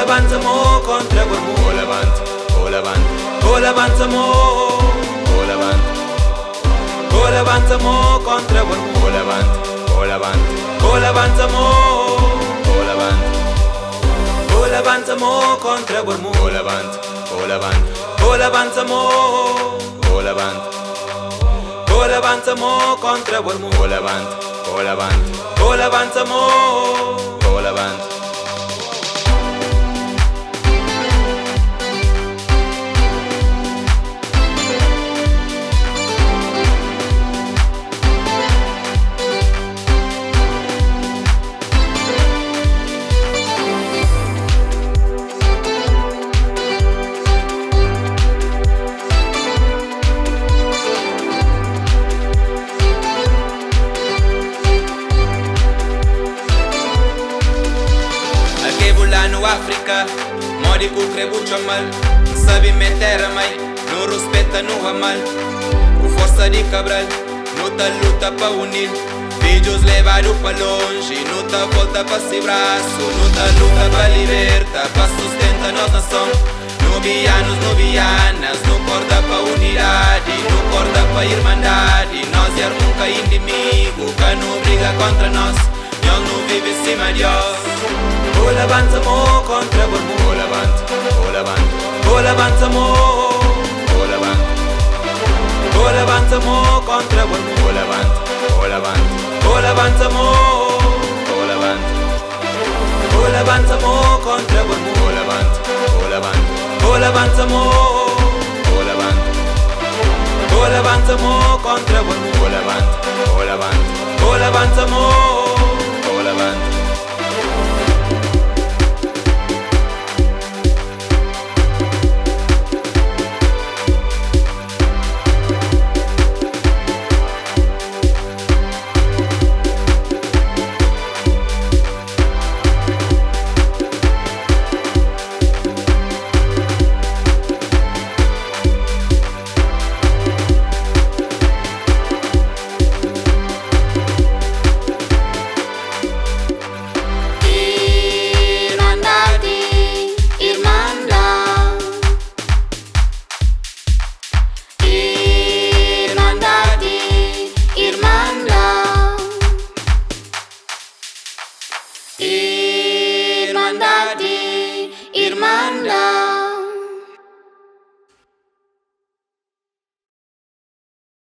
avanzamo contra Bormu. Ol avanzamo. Ol avanzamo contra Bormu. Ol avanzamo. Ol avanzamo contra Bormu. Ol avanzamo. Ol avanzamo contra Bormu. Ol avanzamo. Africa, mori cu crebuccio mal. Nu sabe meter mai, nu respecta, nu amal. Cu força de Cabral, nu ta luta pa unir. Filhos levado pa longe, nu ta volta pa se braço. Nu ta luta pa liberta, pa sustenta nossa nação. Nubianos, nubianas, nu corda pa unidade, nu corda pa irmandade. Nós é nunca inimigo, que não briga contra nós. Nós não vive em cima de nós. Ol avanzamo contra Bormu. Ol avanzamo. Ol avanzamo contra Bormu. Ol avanzamo. Ol avanzamo contra Bormu. Ol avanzamo. Ol avanzamo contra Bormu. Ol avanzamo. Irmandade, irmandade.